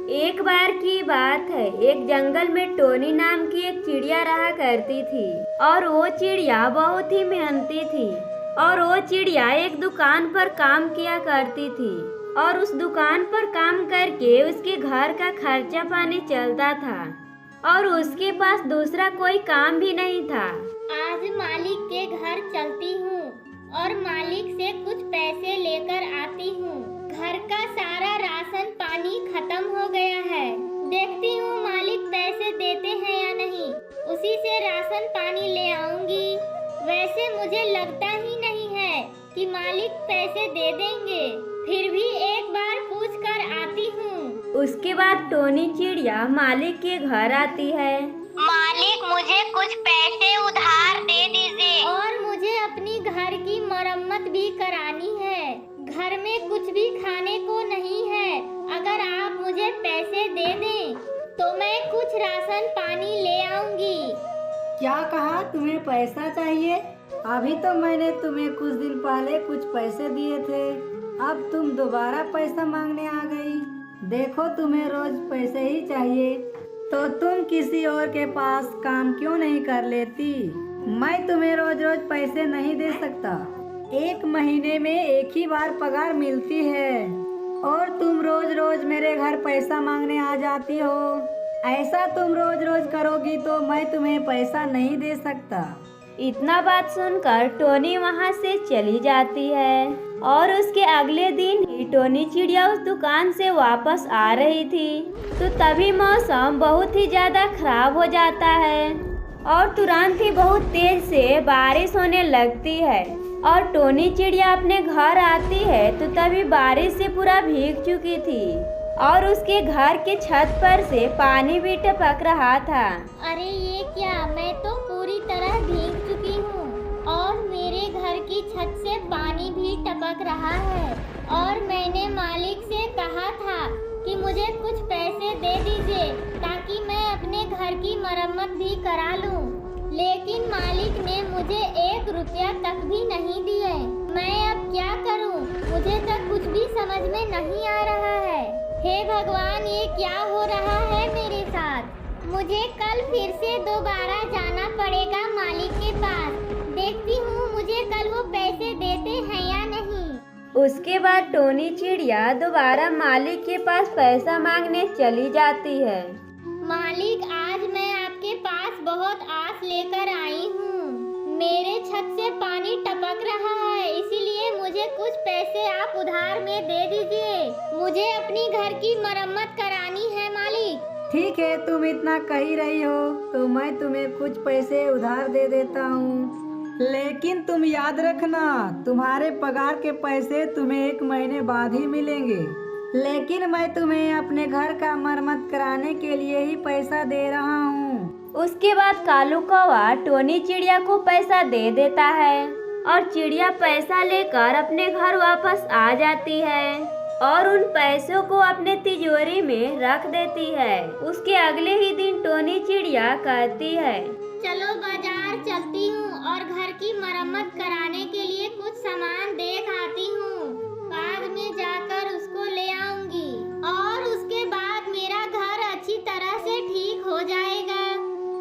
एक बार की बात है, एक जंगल में टोनी नाम की एक चिड़िया रहा करती थी। और वो चिड़िया बहुत ही मेहनती थी। और वो चिड़िया एक दुकान पर काम किया करती थी। और उस दुकान पर काम करके उसके घर का खर्चा पानी चलता था। और उसके पास दूसरा कोई काम भी नहीं था। आज मालिक के घर चलती हूँ और मालिक से कुछ पैसे लेकर आती हूँ। घर का सारा राशन पानी खत्म हो गया है। देखती हूँ मालिक पैसे देते हैं या नहीं, उसी से राशन पानी ले आऊंगी। वैसे मुझे लगता ही नहीं है कि मालिक पैसे दे देंगे, फिर भी एक बार पूछ कर आती हूँ। उसके बाद टोनी चिड़िया मालिक के घर आती है। मालिक, मुझे कुछ पैसे उधार दे दीजिए और मुझे अपनी घर की मरम्मत भी करानी है। घर में कुछ भी खाने को नहीं है। अगर आप मुझे पैसे दे दें तो मैं कुछ राशन पानी ले आऊंगी। क्या कहा, तुम्हें पैसा चाहिए? अभी तो मैंने तुम्हें कुछ दिन पहले कुछ पैसे दिए थे, अब तुम दोबारा पैसा मांगने आ गई। देखो, तुम्हें रोज पैसे ही चाहिए तो तुम किसी और के पास काम क्यों नहीं कर लेती? मैं तुम्हें रोज रोज पैसे नहीं दे सकता। एक महीने में एक ही बार पगार मिलती है और तुम रोज रोज मेरे घर पैसा मांगने आ जाती हो। ऐसा तुम रोज रोज करोगी तो मैं तुम्हें पैसा नहीं दे सकता। इतना बात सुनकर टोनी वहाँ से चली जाती है। और उसके अगले दिन ही टोनी चिड़िया उस दुकान से वापस आ रही थी तो तभी मौसम बहुत ही ज्यादा खराब हो जाता है और तुरंत ही बहुत तेज से बारिश होने लगती है। और टोनी चिड़िया अपने घर आती है तो तभी बारिश से पूरा भीग चुकी थी और उसके घर के छत पर से पानी भी टपक रहा था। अरे ये क्या, मैं तो पूरी तरह भीग चुकी हूँ और मेरे घर की छत से पानी भी टपक रहा है। और मैंने मालिक से कहा था कि मुझे कुछ पैसे दे दीजिए ताकि मैं अपने घर की मरम्मत भी करा लूँ, लेकिन मालिक ने मुझे 1 रुपया तक भी नहीं दिए। मैं अब क्या करूँ, मुझे तो कुछ भी समझ में नहीं आ रहा है। हे भगवान, ये क्या हो रहा है मेरे साथ? मुझे कल फिर से दोबारा जाना पड़ेगा मालिक के पास। देखती हूँ मुझे कल वो पैसे देते हैं या नहीं। उसके बाद टोनी चिड़िया दोबारा मालिक के पास पैसा मांगने चली जाती है। मालिक, आज मैं आपके पास बहुत आस लेकर आई हूँ। मेरे छत से पानी टपक रहा है, इसीलिए मुझे कुछ पैसे आप उधार में दे दीजिए। मुझे अपनी घर की मरम्मत करानी है मालिक। ठीक है, तुम इतना कह ही रही हो तो मैं तुम्हें कुछ पैसे उधार दे देता हूँ, लेकिन तुम याद रखना तुम्हारे पगार के पैसे तुम्हें 1 महीने बाद ही मिलेंगे। लेकिन मैं तुम्हें अपने घर का मरम्मत कराने के लिए ही पैसा दे रहा हूँ। उसके बाद कालू कौवा टोनी चिड़िया को पैसा दे देता है और चिड़िया पैसा लेकर अपने घर वापस आ जाती है और उन पैसों को अपने तिजोरी में रख देती है। उसके अगले ही दिन टोनी चिड़िया कहती है, चलो बाजार चलती हूँ और घर की मरम्मत कराने के लिए कुछ सामान देख आती हूँ। बाद में जाकर उसको ले आऊंगी और उसके बाद मेरा घर अच्छी तरह से ठीक हो जाएगा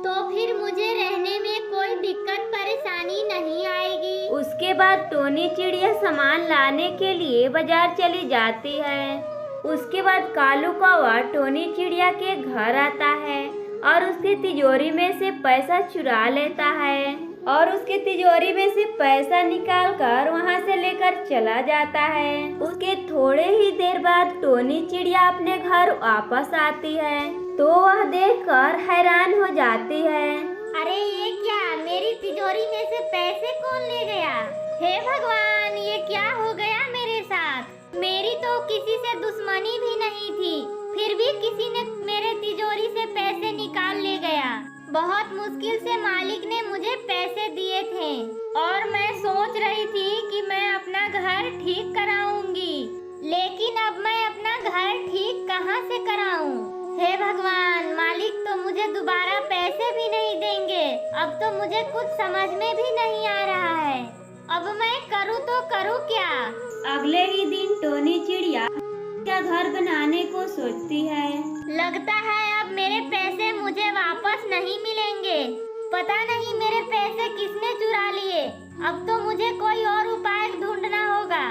तो फिर मुझे रहने में कोई दिक्कत परेशानी नहीं आएगी। उसके बाद टोनी चिड़िया सामान लाने के लिए बाजार चली जाती है। उसके बाद कालू कौवा टोनी चिड़िया के घर आता है और उसकी तिजोरी में से पैसा चुरा लेता है और उसके तिजोरी में से पैसा निकालकर वहां से लेकर चला जाता है। उसके थोड़े ही देर बाद टोनी चिड़िया अपने घर वापस आती है तो वह देखकर हैरान हो जाती है। अरे ये क्या, मेरी तिजोरी में से पैसे कौन ले गया? हे भगवान, ये क्या हो गया मेरे साथ? मेरी तो किसी से दुश्मनी भी नहीं थी, फिर भी किसी ने मेरे तिजोरी से पैसे निकाल ले गया। बहुत मुश्किल से मालिक ने मुझे पैसे दिए थे और मैं सोच रही थी कि मैं अपना घर ठीक कराऊंगी, लेकिन अब मैं अपना घर ठीक कहाँ से कराऊं? हे भगवान, मालिक तो मुझे दोबारा पैसे भी नहीं देंगे। अब तो मुझे कुछ समझ में भी नहीं आ रहा है। अब मैं करूँ तो करूँ क्या? अगले ही दिन टोनी चिड़िया क्या घर बनाने को सोचती है। लगता है अब मेरे पैसे मुझे वापस नहीं मिलेंगे। पता नहीं मेरे पैसे किसने चुरा लिए। अब तो मुझे कोई और उपाय ढूंढना होगा।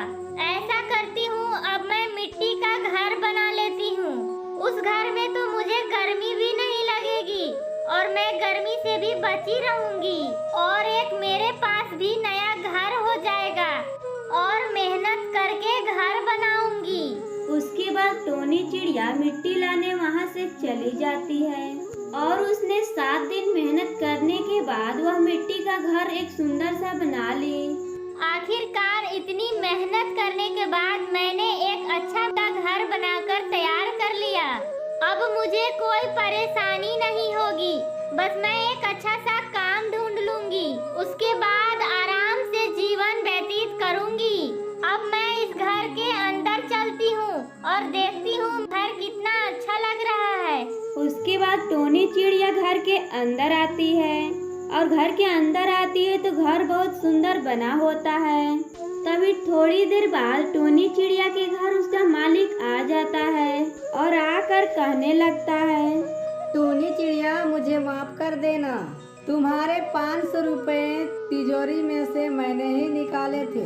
ऐसा करती हूँ, अब मैं मिट्टी का घर बना लेती हूँ। उस घर में तो मुझे गर्मी भी नहीं लगेगी और मैं गर्मी से भी बची रहूंगी। और एक मेरे पास भी नया घर हो जाएगा और मेहनत करके घर बनाऊंगी। उसके बाद टोनी चिड़िया मिट्टी लाने वहाँ से चली जाती है और उसने 7 दिन मेहनत करने के बाद वह मिट्टी का घर एक सुंदर सा बना ली। आखिरकार इतनी मेहनत करने के बाद मैंने एक अच्छा सा घर बनाकर तैयार कर लिया। अब मुझे कोई परेशानी नहीं होगी। बस मैं एक अच्छा सा काम ढूंढ लूंगी। उसके बाद आराम से जीवन व्यतीत करूंगी। अब मैं इस घर के अंदर चलती हूँ और देखती हूँ घर कितना अच्छा लग रहा है। उसके बाद टोनी चिड़िया घर के अंदर आती है और घर के अंदर आती है तो घर बहुत सुंदर बना होता है। तभी थोड़ी देर बाद टोनी चिड़िया के घर उसका मालिक आ जाता है और आकर कहने लगता है, टोनी चिड़िया मुझे माफ कर देना। तुम्हारे 500 रुपए तिजोरी में से मैंने ही निकाले थे।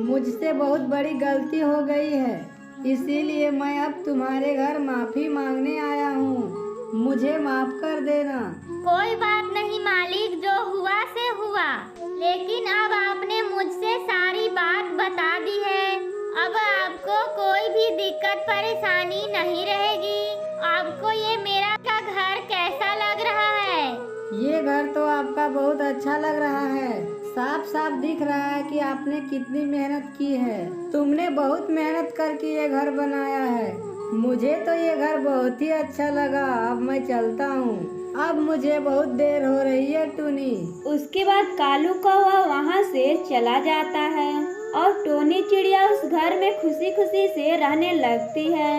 मुझसे बहुत बड़ी गलती हो गई है, इसीलिए मैं अब तुम्हारे घर माफी मांगने आया हूँ। मुझे माफ कर देना। कोई बात नहीं मालिक, जो हुआ से हुआ। लेकिन अब आपने मुझसे सारी बात बता दी है। अब आपको कोई भी दिक्कत परेशानी नहीं रहेगी। आपको ये मेरा का घर कैसा लग रहा है? ये घर तो आपका बहुत अच्छा लग रहा है। साफ साफ दिख रहा है कि आपने कितनी मेहनत की है। तुमने बहुत मेहनत करके ये घर बनाया है। मुझे तो ये घर बहुत ही अच्छा लगा। अब मैं चलता हूँ। अब मुझे बहुत देर हो रही है टूनी। उसके बाद कालू कौवा वहाँ से चला जाता है और टोनी चिड़िया उस घर में खुशी खुशी से रहने लगती है।